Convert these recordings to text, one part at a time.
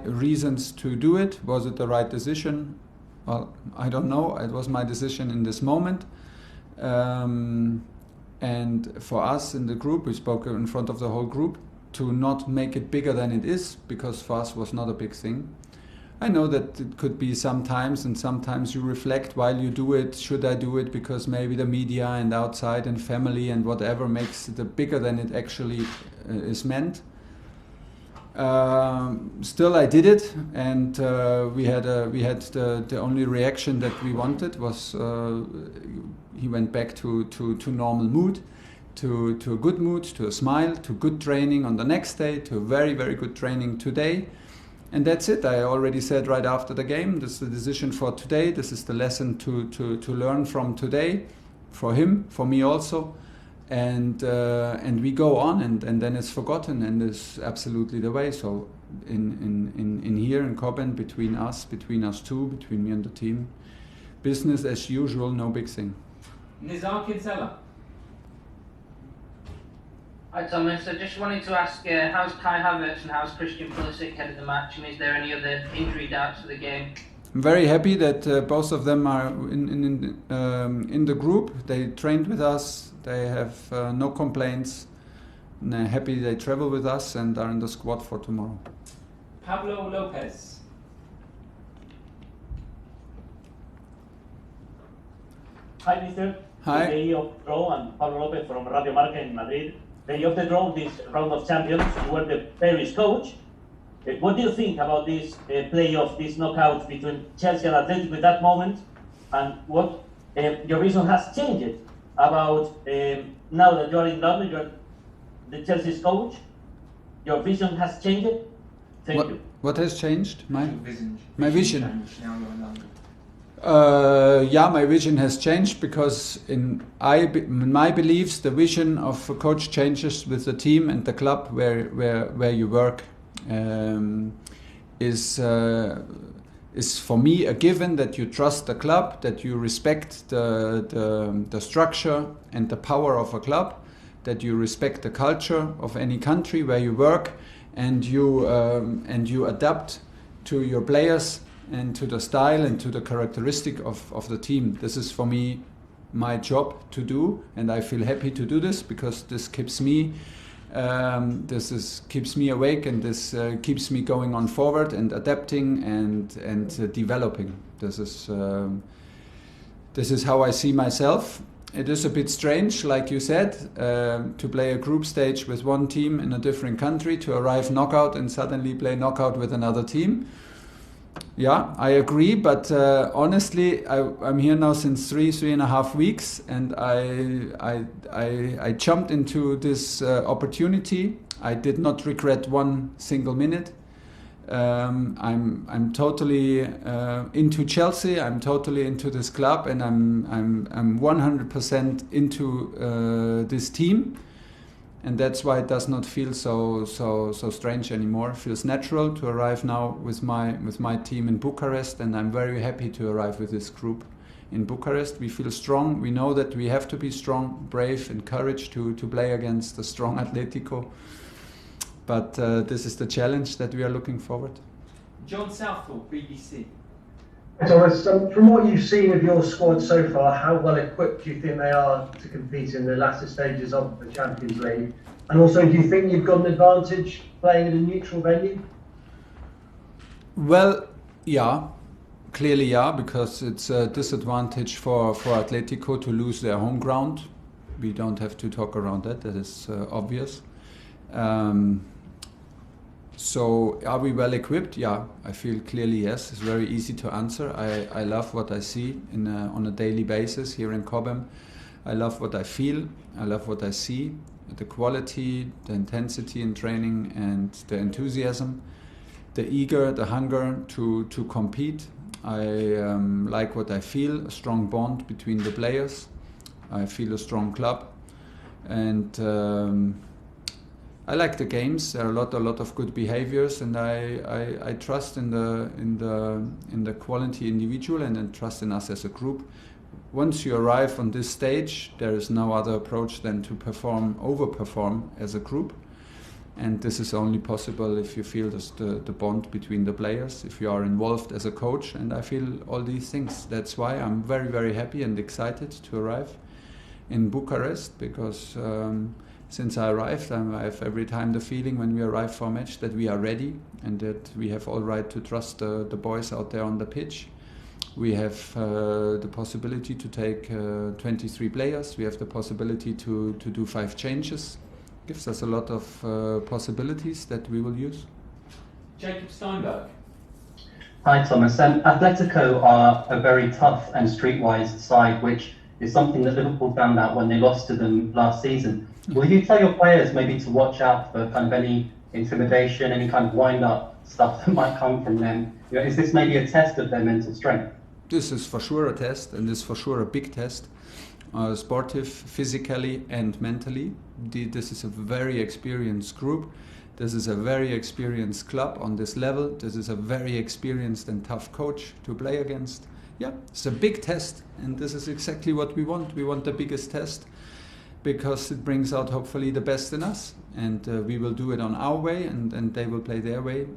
reasons to do it. Was it the right decision? Well, I don't know. It was my decision in this moment. And for us in the group, we spoke in front of the whole group, to not make it bigger than it is, because for us was not a big thing. I know that it could be sometimes, and sometimes you reflect while you do it, should I do it, because maybe the media and outside and family and whatever makes it bigger than it actually is meant. Still I did it, and we had the only reaction that we wanted was he went back to normal mood, to a good mood, to a smile, to good training on the next day, to a very, very good training today. And that's it. I already said right after the game, this is the decision for today. This is the lesson to learn from today, for him, for me also. And we go on, and then it's forgotten, and it's absolutely the way. So in here in Cobham, between us two, between me and the team, business as usual, no big thing. Nizar Kinsella. Hi Thomas, I just wanted to ask, how's Kai Havertz and how's Christian Pulsic head of the match, and is there any other injury doubts for the game? I'm very happy that both of them are in the group. They trained with us, they have no complaints, and I'm happy they travel with us and are in the squad for tomorrow. Pablo Lopez. Hi, Mister. Hi. The day of draw, and Pablo Lopez from Radio Marca in Madrid. The day of the draw, this round of champions, you were the Paris coach. What do you think about this playoff, this knockout between Chelsea and Athleti at that moment? And what your vision has changed about now that you are in Dublin, you are the Chelsea's coach? Your vision has changed? Thank you. What has changed? My vision. Now you're in London. My vision has changed because in my beliefs, the vision of a coach changes with the team and the club where you work. Is for me a given that you trust the club, that you respect the structure and the power of a club, that you respect the culture of any country where you work, and you adapt to your players and to the style and to the characteristic of the team. This is for me my job to do, and I feel happy to do this because this keeps me keeps me awake, and this keeps me going on forward and adapting and developing. This is how I see myself. It is a bit strange, like you said, to play a group stage with one team in a different country, to arrive knockout and suddenly play knockout with another team. Yeah, I agree, but honestly, I'm here now since 3.5 weeks, and I jumped into this opportunity. I did not regret one single minute. I'm totally into Chelsea. I'm totally into this club, and I'm 100% into this team. And that's why it does not feel so strange anymore. It feels natural to arrive now with my team in Bucharest, and I'm very happy to arrive with this group in Bucharest. We feel strong. We know that we have to be strong, brave, and courage to play against a strong Athletico. But this is the challenge that we are looking forward. John Southall, BBC. Thomas, from what you've seen of your squad so far, how well equipped do you think they are to compete in the latter stages of the Champions League? And also, do you think you've got an advantage playing in a neutral venue? Well, yeah, clearly, yeah, because it's a disadvantage for Atletico to lose their home ground. We don't have to talk around that. That is obvious. So are we well equipped? Yeah, I feel clearly yes. It's very easy to answer. I love what I see on a daily basis here in Cobham. I love what I feel. I love what I see. The quality, the intensity in training, and the enthusiasm, the hunger to compete. I like what I feel, a strong bond between the players. I feel a strong club, and I like the games. There are a lot of good behaviors, and I trust in the quality individual, and then trust in us as a group. Once you arrive on this stage, there is no other approach than to overperform as a group. And this is only possible if you feel the bond between the players, if you are involved as a coach, and I feel all these things. That's why I'm very, very happy and excited to arrive in Bucharest, because since I arrived, I have every time the feeling when we arrive for a match that we are ready and that we have all right to trust the boys out there on the pitch. We have the possibility to take 23 players. We have the possibility to do 5 changes. Gives us a lot of possibilities that we will use. Jacob Steinberg. Hi Thomas. Atletico are a very tough and streetwise side, which is something that Liverpool found out when they lost to them last season. Will you tell your players maybe to watch out for kind of any intimidation, any kind of wind-up stuff that might come from them? You know, is this maybe a test of their mental strength? This is for sure a test, and this is for sure a big test. Sportive, physically and mentally. This is a very experienced group. This is a very experienced club on this level. This is a very experienced and tough coach to play against. Yeah, it's a big test, and this is exactly what we want. We want the biggest test because it brings out hopefully the best in us, and we will do it on our way, and they will play their way.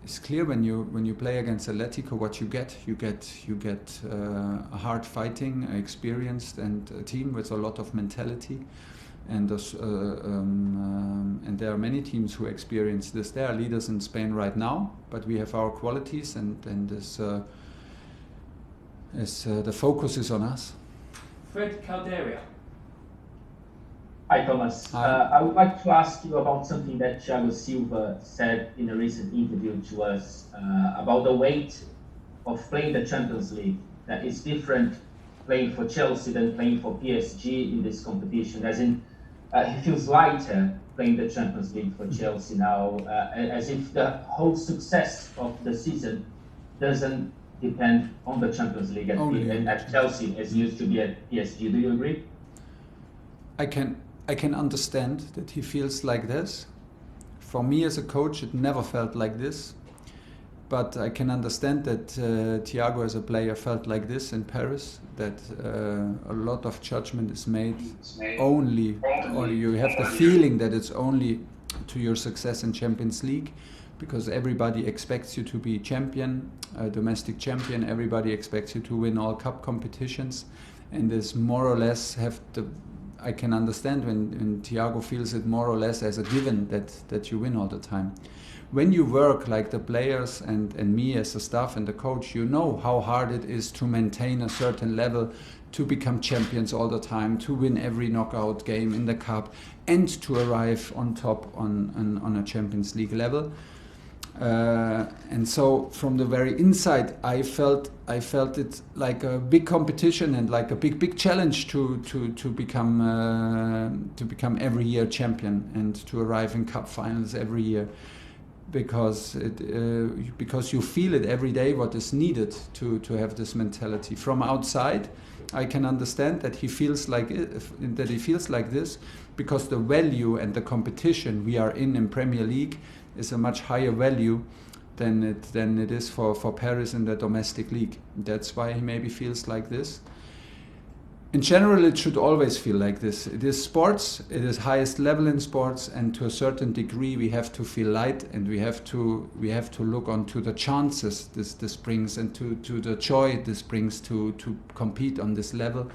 It's clear when you play against Athletico what you get. You get a hard fighting, experienced and a team with a lot of mentality, and there are many teams who experience this. There are leaders in Spain right now, but we have our qualities, and the focus is on us. Fred Calderia. Hi Thomas. I would like to ask you about something that Thiago Silva said in a recent interview to us about the weight of playing the Champions League. That is different playing for Chelsea than playing for PSG in this competition. As in, he feels lighter playing the Champions League for Chelsea now, as if the whole success of the season doesn't depend on the Champions League at Chelsea as it used to be at PSG. Do you agree? I can understand that he feels like this. For me as a coach, it never felt like this. But I can understand that Thiago as a player felt like this in Paris, that a lot of judgment is made only, or you have the feeling that it's only to your success in Champions League, because everybody expects you to be champion, a domestic champion, everybody expects you to win all cup competitions, and this more or less I can understand when Thiago feels it more or less as a given that you win all the time. When you work like the players and me as a staff and the coach, you know how hard it is to maintain a certain level, to become champions all the time, to win every knockout game in the cup, and to arrive on top on a Champions League level. And so from the very inside, I felt it like a big competition and like a big challenge to become every year champion and to arrive in cup finals every year, because you feel it every day what is needed to have this mentality. From outside, I can understand that he feels like this because the value and the competition we are in Premier League is a much higher value than it is for Paris in the domestic league. That's why he maybe feels like this. In general, it should always feel like this. It is sports, it is highest level in sports, and to a certain degree we have to feel light, and we have to look onto the chances this brings, and to the joy this brings to compete on this level.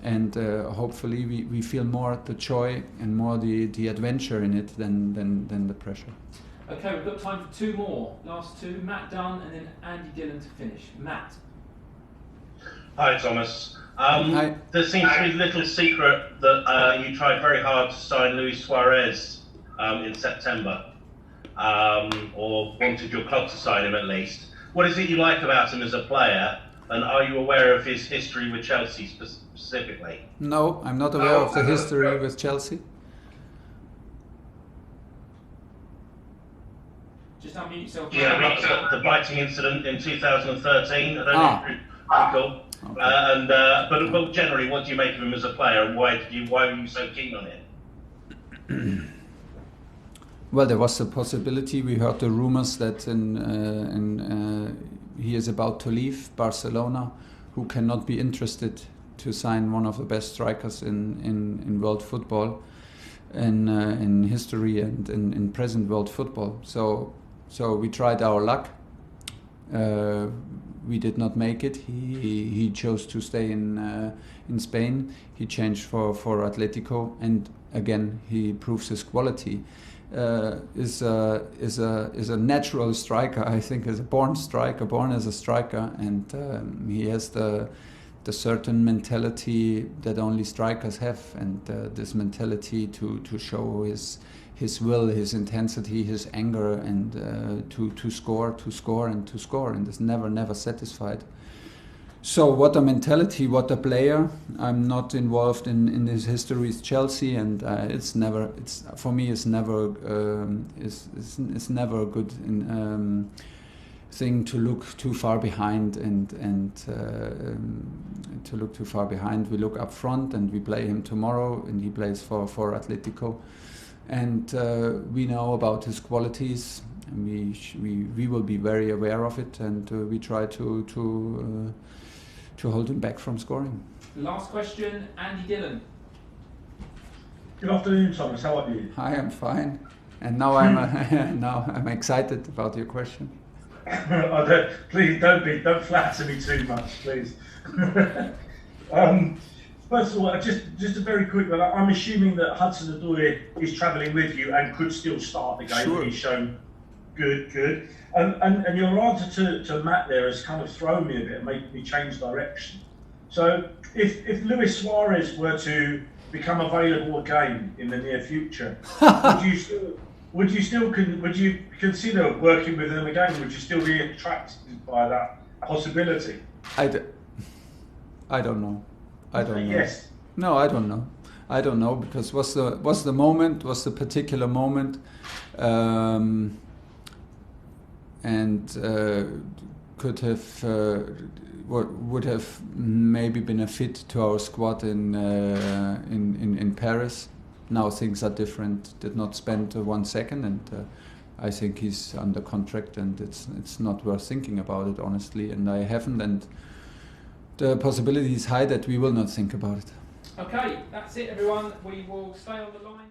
And hopefully we feel more the joy and more the adventure in it than the pressure. Okay, we've got time for 2 more. Last 2, Matt Dunn and then Andy Dillon to finish. Matt. Hi, Thomas. Hi. There seems to be little secret that you tried very hard to sign Luis Suarez in September, or wanted your club to sign him at least. What is it you like about him as a player, and are you aware of his history with Chelsea specifically? No, I'm not aware of the history with Chelsea. Just unmute yourself. Yeah, the biting incident in 2013. I don't know if you recall. Okay. But generally, what do you make of him as a player, and why were you so keen on him? Well, there was a possibility. We heard the rumors that he is about to leave Barcelona, who cannot be interested to sign one of the best strikers in world football, in history and in present world football. So we tried our luck. We did not make it. He chose to stay in Spain. He changed for Athletico, and again he proves his quality. Is a natural striker. I think is a born striker, born as a striker, and he has the certain mentality that only strikers have, and this mentality to show his will, his intensity, his anger, and to score, and is never satisfied. So what a mentality, what a player. I'm not involved in his history. It's Chelsea, and it's never a good thing to look too far behind and to look too far behind. We look up front, and we play him tomorrow, and he plays for Atletico. And we know about his qualities, and we will be very aware of it, and we try to hold him back from scoring. Last question, Andy Dillon. Good afternoon, Thomas. How are you? Hi, I'm fine. And now I'm excited about your question. Please don't flatter me too much, please. First of all, just a very quick one. I'm assuming that Hudson-Odoi is travelling with you and could still start the game. Sure. He's shown good. And your answer to Matt there has kind of thrown me a bit and made me change direction. So if Luis Suarez were to become available again in the near future, would you consider working with him again? Would you still be attracted by that possibility? I don't know. I don't know. Yes. No, I don't know because what's the particular moment, and could have would have maybe been a fit to our squad in Paris. Now things are different. Did not spend 1 second, and I think he's under contract, and it's not worth thinking about it, honestly. And I haven't, and the possibility is high that we will not think about it. Okay, that's it, everyone. We will stay on the line.